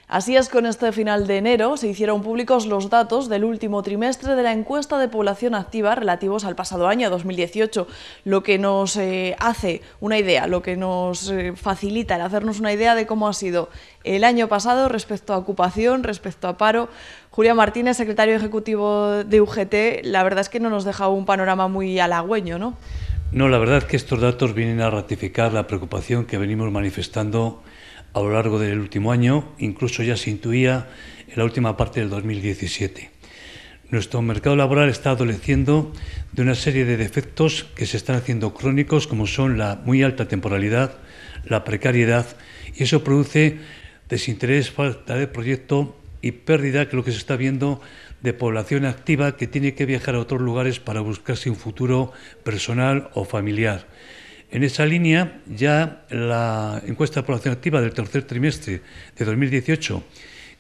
Así es, con este final de enero se hicieron públicos los datos del último trimestre de la encuesta de población activa relativos al pasado año 2018, lo que nos hace una idea, lo que nos facilita el hacernos una idea de cómo ha sido el año pasado respecto a ocupación, respecto a paro. Julián Martínez, secretario ejecutivo de UGT, la verdad es que no nos deja un panorama muy halagüeño, ¿no? No, la verdad es que estos datos vienen a ratificar la preocupación que venimos manifestando a lo largo del último año, incluso ya se intuía en la última parte del 2017. Nuestro mercado laboral está adoleciendo de una serie de defectos que se están haciendo crónicos, como son la muy alta temporalidad, la precariedad, y eso produce desinterés, falta de proyecto y pérdida, que es lo que se está viendo, de población activa que tiene que viajar a otros lugares para buscarse un futuro personal o familiar. En esa línea, ya la encuesta de población activa del tercer trimestre de 2018,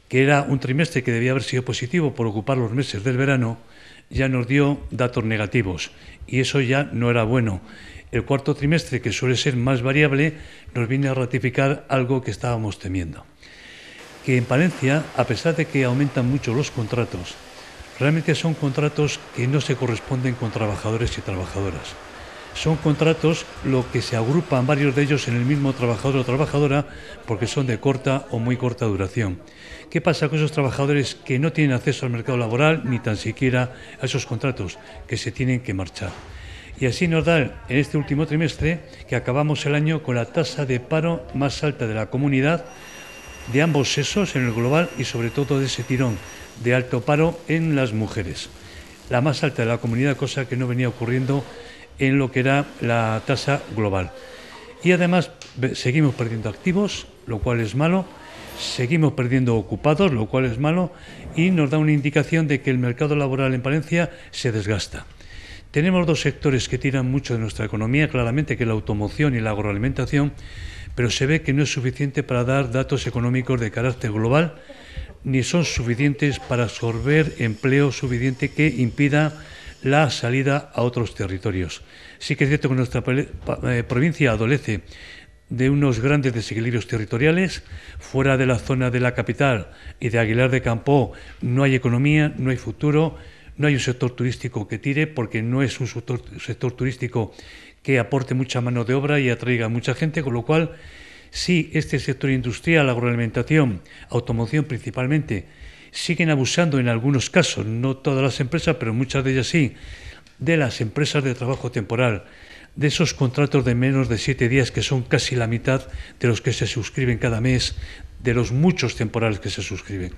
que era un trimestre que debía haber sido positivo por ocupar los meses del verano, ya nos dio datos negativos y eso ya no era bueno. El cuarto trimestre, que suele ser más variable, nos viene a ratificar algo que estábamos temiendo. Que en Palencia, a pesar de que aumentan mucho los contratos, realmente son contratos que no se corresponden con trabajadores y trabajadoras. Son contratos lo que se agrupan varios de ellos en el mismo trabajador o trabajadora porque son de corta o muy corta duración. ¿Qué pasa con esos trabajadores que no tienen acceso al mercado laboral ni tan siquiera a esos contratos, que se tienen que marchar? Y así nos da en este último trimestre que acabamos el año con la tasa de paro más alta de la comunidad, de ambos sexos en el global y sobre todo de ese tirón de alto paro en las mujeres. La más alta de la comunidad, cosa que no venía ocurriendo en lo que era la tasa global. Y además seguimos perdiendo activos, lo cual es malo, seguimos perdiendo ocupados, lo cual es malo, y nos da una indicación de que el mercado laboral en Palencia se desgasta. Tenemos dos sectores que tiran mucho de nuestra economía, claramente, que es la automoción y la agroalimentación, pero se ve que no es suficiente para dar datos económicos de carácter global, ni son suficientes para absorber empleo suficiente que impida la salida a otros territorios. Sí que es cierto que nuestra provincia adolece de unos grandes desequilibrios territoriales. Fuera de la zona de la capital y de Aguilar de Campoo no hay economía, no hay futuro, no hay un sector turístico que tire, porque no es un sector turístico que aporte mucha mano de obra y atraiga a mucha gente, con lo cual sí, este sector industrial, agroalimentación, automoción principalmente, siguen abusando en algunos casos, no todas las empresas, pero muchas de ellas sí, de las empresas de trabajo temporal, de esos contratos de menos de 7 días, que son casi la mitad de los que se suscriben cada mes, de los muchos temporales que se suscriben.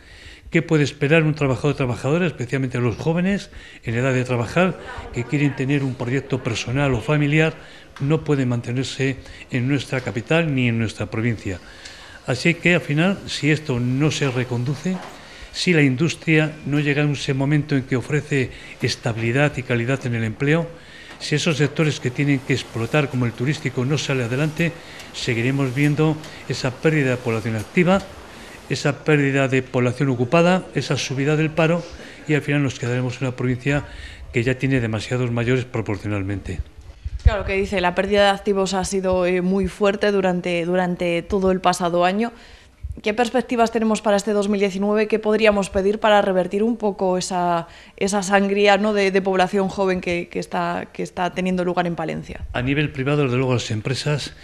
¿Qué puede esperar un trabajador o trabajadora, especialmente los jóvenes en edad de trabajar, que quieren tener un proyecto personal o familiar? No pueden mantenerse en nuestra capital ni en nuestra provincia. Así que, al final, si esto no se reconduce, si la industria no llega a ese momento en que ofrece estabilidad y calidad en el empleo, si esos sectores que tienen que explotar, como el turístico, no sale adelante, seguiremos viendo esa pérdida de población activa, esa pérdida de población ocupada, esa subida del paro, y al final nos quedaremos en una provincia que ya tiene demasiados mayores proporcionalmente. Claro, que dice, la pérdida de activos ha sido muy fuerte durante todo el pasado año. ¿Qué perspectivas tenemos para este 2019? ¿Qué podríamos pedir para revertir un poco esa sangría, ¿no?, de población joven que está teniendo lugar en Palencia? A nivel privado, desde luego, las empresas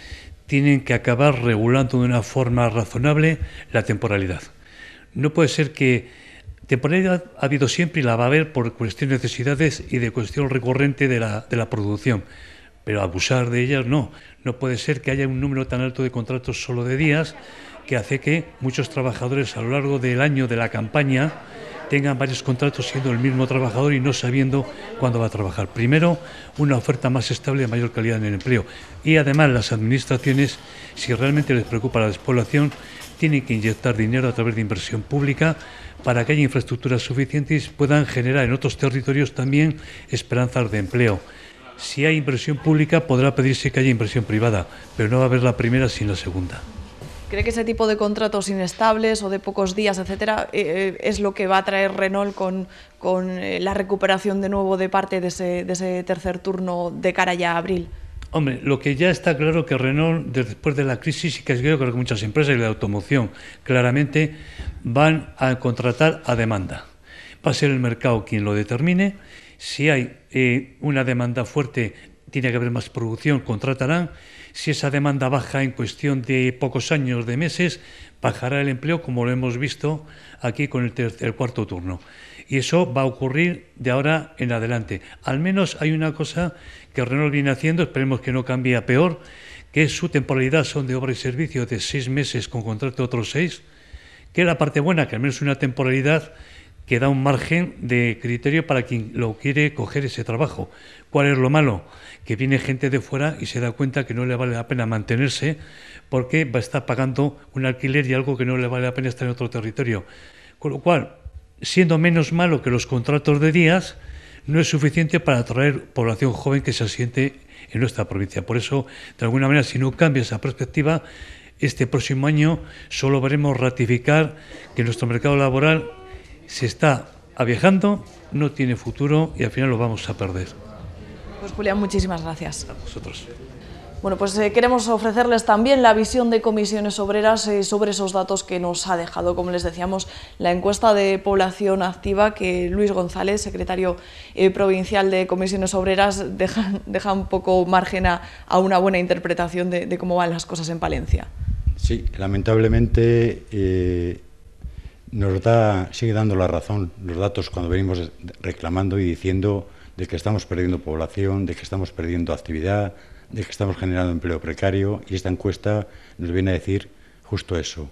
tienen que acabar regulando de una forma razonable la temporalidad. No puede ser que temporalidad ha habido siempre y la va a haber por cuestiones de necesidades y de cuestión recurrente de la producción, pero abusar de ellas no. No puede ser que haya un número tan alto de contratos solo de días, que hace que muchos trabajadores a lo largo del año de la campaña tengan varios contratos siendo el mismo trabajador y no sabiendo cuándo va a trabajar. Primero, una oferta más estable de mayor calidad en el empleo. Y además las administraciones, si realmente les preocupa la despoblación, tienen que inyectar dinero a través de inversión pública para que haya infraestructuras suficientes y puedan generar en otros territorios también esperanzas de empleo. Si hay inversión pública, podrá pedirse que haya inversión privada, pero no va a haber la primera sin la segunda. ¿Cree que ese tipo de contratos inestables o de pocos días, etcétera, es lo que va a traer Renault con la recuperación de nuevo de parte de ese tercer turno de cara ya a abril? Hombre, lo que ya está claro que Renault, después de la crisis, y que creo que muchas empresas y la automoción, claramente van a contratar a demanda. Va a ser el mercado quien lo determine. Si hay una demanda fuerte, tiene que haber más producción, contratarán. Si esa demanda baja en cuestión de pocos años, de meses, bajará el empleo, como lo hemos visto aquí con el cuarto turno. Y eso va a ocurrir de ahora en adelante. Al menos hay una cosa que Renault viene haciendo, esperemos que no cambie a peor, que es su temporalidad son de obra y servicio de 6 meses con contrato de otros 6, que es la parte buena, que al menos una temporalidad que da un margen de criterio para quien lo quiere coger ese trabajo. ¿Cuál es lo malo? Que viene gente de fuera y se da cuenta que no le vale la pena mantenerse porque va a estar pagando un alquiler y algo que no le vale la pena estar en otro territorio. Con lo cual, siendo menos malo que los contratos de días, no es suficiente para atraer población joven que se asiente en nuestra provincia. Por eso, de alguna manera, si no cambia esa perspectiva, este próximo año solo veremos ratificar que nuestro mercado laboral se está aviejando, no tiene futuro y al final lo vamos a perder. Pues Julián, muchísimas gracias. A vosotros. Bueno, pues queremos ofrecerles también la visión de Comisiones Obreras sobre esos datos que nos ha dejado, como les decíamos, la encuesta de población activa que Luis González, secretario provincial de Comisiones Obreras, deja un poco margen a una buena interpretación de cómo van las cosas en Palencia. Sí, lamentablemente sigue dando la razón los datos cuando venimos reclamando y diciendo de que estamos perdiendo población, de que estamos perdiendo actividad, de que estamos generando empleo precario, y esta encuesta nos viene a decir justo eso.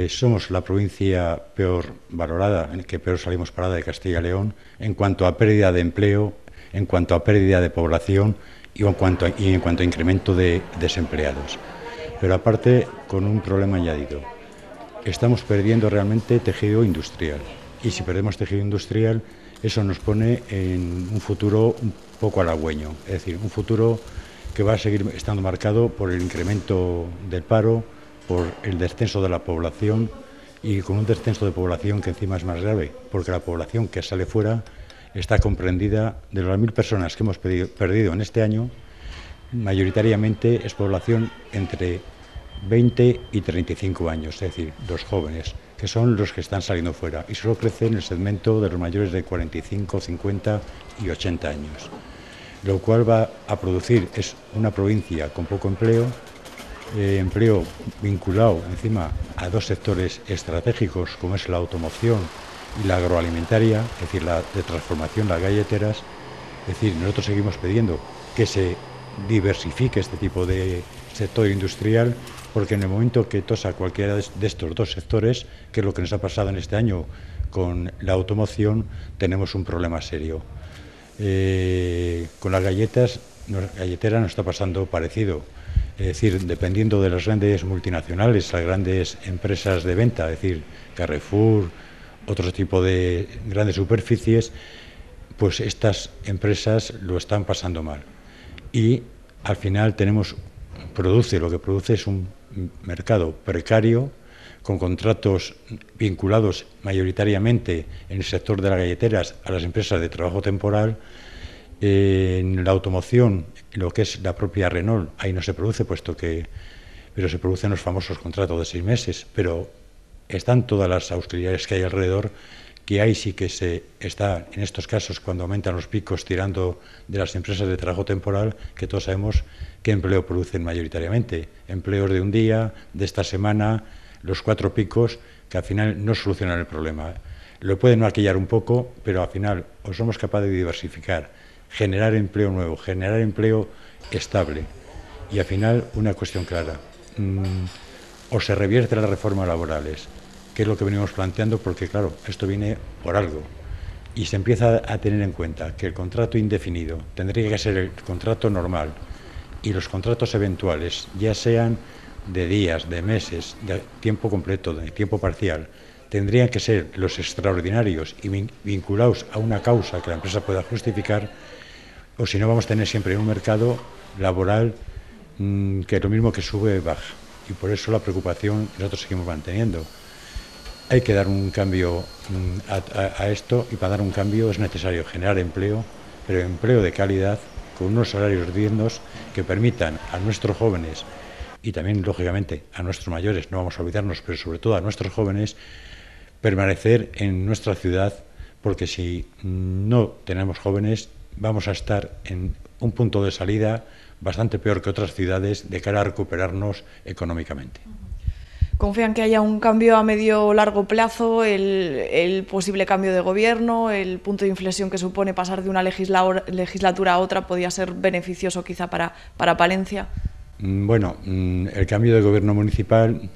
Somos la provincia peor valorada, en que peor salimos parada de Castilla y León, en cuanto a pérdida de empleo, en cuanto a pérdida de población y en cuanto a incremento de desempleados. Pero aparte, con un problema añadido. Estamos perdiendo realmente tejido industrial, y si perdemos tejido industrial, eso nos pone en un futuro un poco halagüeño, es decir, un futuro que va a seguir estando marcado por el incremento del paro, por el descenso de la población, y con un descenso de población que encima es más grave, porque la población que sale fuera está comprendida, de las 1.000 personas que hemos perdido en este año, mayoritariamente es población entre 20 y 35 años, es decir, los jóvenes, que son los que están saliendo fuera, y solo crece en el segmento de los mayores de 45, 50 y 80 años. Lo cual va a producir es una provincia con poco empleo, empleo vinculado encima a dos sectores estratégicos como es la automoción y la agroalimentaria, es decir, la de transformación, las galleteras. Es decir, nosotros seguimos pidiendo que se diversifique este tipo de sector industrial, porque en el momento que tosa cualquiera de estos dos sectores, que es lo que nos ha pasado en este año con la automoción, tenemos un problema serio. Con las galleteras nos está pasando parecido. Es decir, dependiendo de las grandes multinacionales, las grandes empresas de venta, es decir, Carrefour, otro tipo de grandes superficies, pues estas empresas lo están pasando mal. Y al final lo que produce es un mercado precario, con contratos vinculados mayoritariamente en el sector de las galleteras a las empresas de trabajo temporal. En la automoción, lo que es la propia Renault, ahí no se produce, pero se producen los famosos contratos de 6 meses, pero están todas las auxiliares que hay alrededor, que ahí sí que se está, en estos casos, cuando aumentan los picos, tirando de las empresas de trabajo temporal, que todos sabemos qué empleo producen mayoritariamente. Empleos de un día, de esta semana, los 4 picos, que al final no solucionan el problema. Lo pueden maquillar un poco, pero al final o somos capaces de diversificar, generar empleo nuevo, generar empleo estable. Y al final, una cuestión clara, o se revierte las reformas laborales, que es lo que venimos planteando, porque claro, esto viene por algo, y se empieza a tener en cuenta que el contrato indefinido tendría que ser el contrato normal, y los contratos eventuales, ya sean de días, de meses, de tiempo completo, de tiempo parcial, tendrían que ser los extraordinarios y vinculados a una causa que la empresa pueda justificar, o si no vamos a tener siempre un mercado laboral que es lo mismo que sube y baja. Y por eso la preocupación que nosotros seguimos manteniendo. Hay que dar un cambio a esto, y para dar un cambio es necesario generar empleo, pero empleo de calidad, con unos salarios dignos que permitan a nuestros jóvenes y también, lógicamente, a nuestros mayores, no vamos a olvidarnos, pero sobre todo a nuestros jóvenes, permanecer en nuestra ciudad, porque si no tenemos jóvenes, vamos a estar en un punto de salida bastante peor que otras ciudades de cara a recuperarnos económicamente. ¿Confían que haya un cambio a medio o largo plazo, el posible cambio de gobierno, el punto de inflexión que supone pasar de una legislatura a otra podría ser beneficioso quizá para Palencia? Bueno, el cambio de gobierno municipal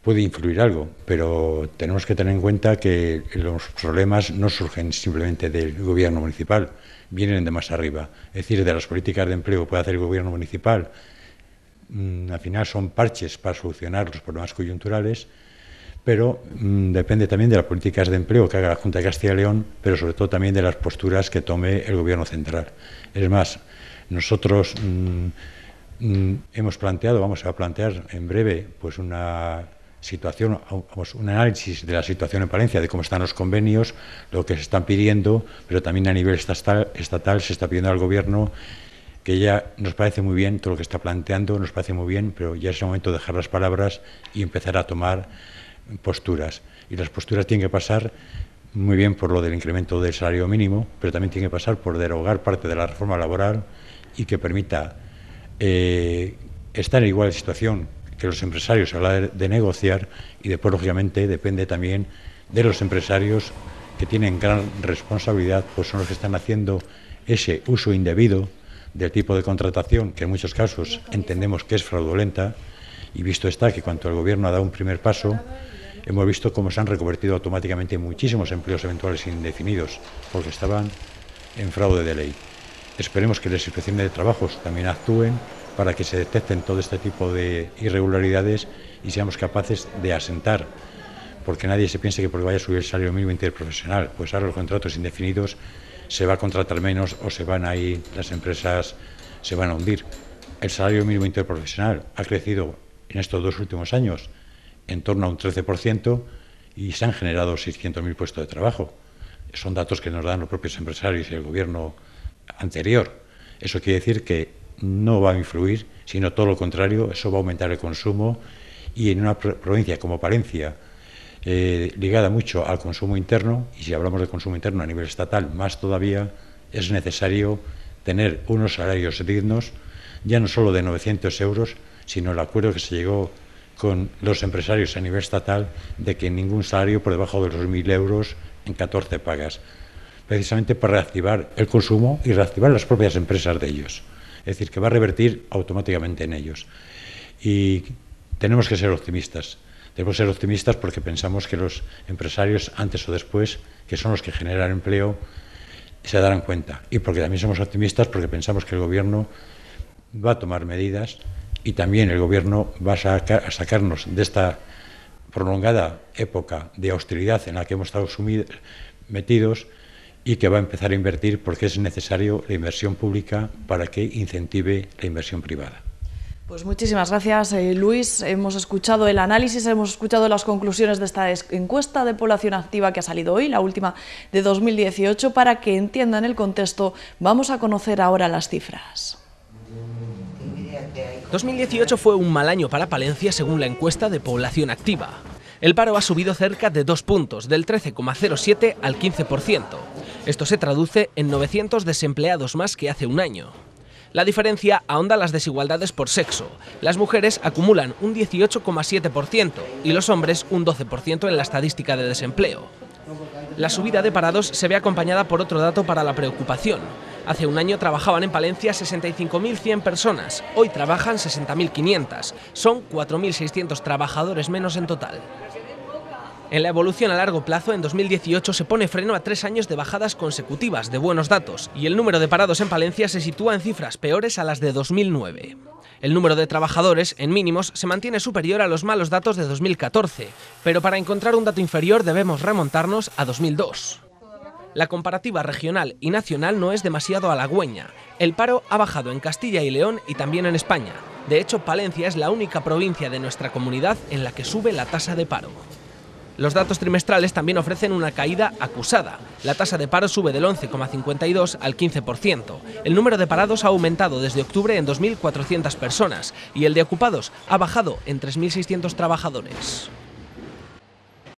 puede influir algo, pero tenemos que tener en cuenta que los problemas no surgen simplemente del gobierno municipal, vienen de más arriba. Es decir, de las políticas de empleo que puede hacer el gobierno municipal, al final son parches para solucionar los problemas coyunturales, pero depende también de las políticas de empleo que haga la Junta de Castilla y León, pero sobre todo también de las posturas que tome el gobierno central. Es más, nosotros hemos planteado, vamos a plantear en breve, pues una situación, un análisis de la situación en Palencia, de cómo están los convenios, lo que se están pidiendo, pero también a nivel estatal se está pidiendo al gobierno, que ya nos parece muy bien todo lo que está planteando, nos parece muy bien, pero ya es el momento de dejar las palabras y empezar a tomar posturas. Y las posturas tienen que pasar muy bien por lo del incremento del salario mínimo, pero también tienen que pasar por derogar parte de la reforma laboral y que permita estar en igual situación que los empresarios a la hora de negociar, y después, lógicamente, depende también de los empresarios que tienen gran responsabilidad, pues son los que están haciendo ese uso indebido del tipo de contratación, que en muchos casos entendemos que es fraudulenta, y visto está que cuando el gobierno ha dado un primer paso, hemos visto cómo se han reconvertido automáticamente muchísimos empleos eventuales indefinidos, porque estaban en fraude de ley. Esperemos que las inspecciones de trabajos también actúen para que se detecten todo este tipo de irregularidades y seamos capaces de asentar, porque nadie se piense que porque vaya a subir el salario mínimo interprofesional, pues ahora los contratos indefinidos se va a contratar menos o se van a ir, las empresas se van a hundir. El salario mínimo interprofesional ha crecido en estos 2 últimos años en torno a un 13% y se han generado 600.000 puestos de trabajo. Son datos que nos dan los propios empresarios y el gobierno anterior. Eso quiere decir que no va a influir, sino todo lo contrario, eso va a aumentar el consumo, y en una provincia como Palencia, ligada mucho al consumo interno, y si hablamos de consumo interno a nivel estatal más todavía, es necesario tener unos salarios dignos, ya no solo de 900 euros, sino el acuerdo que se llegó con los empresarios a nivel estatal de que ningún salario por debajo de los 1.000 euros en 14 pagas, precisamente para reactivar el consumo y reactivar las propias empresas de ellos. Es decir, que va a revertir automáticamente en ellos. Y tenemos que ser optimistas. Debemos ser optimistas porque pensamos que los empresarios, antes o después, que son los que generan empleo, se darán cuenta. Y porque también somos optimistas porque pensamos que el gobierno va a tomar medidas y también el gobierno va a sacarnos de esta prolongada época de austeridad en la que hemos estado metidos, y que va a empezar a invertir porque es necesario la inversión pública para que incentive la inversión privada. Pues muchísimas gracias, Luis. Hemos escuchado el análisis, hemos escuchado las conclusiones de esta encuesta de población activa que ha salido hoy, la última de 2018. Para que entiendan el contexto, vamos a conocer ahora las cifras. 2018 fue un mal año para Palencia según la encuesta de población activa. El paro ha subido cerca de 2 puntos, del 13,07 al 15%. Esto se traduce en 900 desempleados más que hace un año. La diferencia ahonda las desigualdades por sexo. Las mujeres acumulan un 18,7% y los hombres un 12% en la estadística de desempleo. La subida de parados se ve acompañada por otro dato para la preocupación. Hace un año trabajaban en Palencia 65.100 personas, hoy trabajan 60.500. Son 4.600 trabajadores menos en total. En la evolución a largo plazo, en 2018 se pone freno a 3 años de bajadas consecutivas de buenos datos y el número de parados en Palencia se sitúa en cifras peores a las de 2009. El número de trabajadores en mínimos se mantiene superior a los malos datos de 2014, pero para encontrar un dato inferior debemos remontarnos a 2002. La comparativa regional y nacional no es demasiado halagüeña. El paro ha bajado en Castilla y León y también en España. De hecho, Palencia es la única provincia de nuestra comunidad en la que sube la tasa de paro. Los datos trimestrales también ofrecen una caída acusada. La tasa de paro sube del 11,52 al 15%. El número de parados ha aumentado desde octubre en 2.400 personas y el de ocupados ha bajado en 3.600 trabajadores.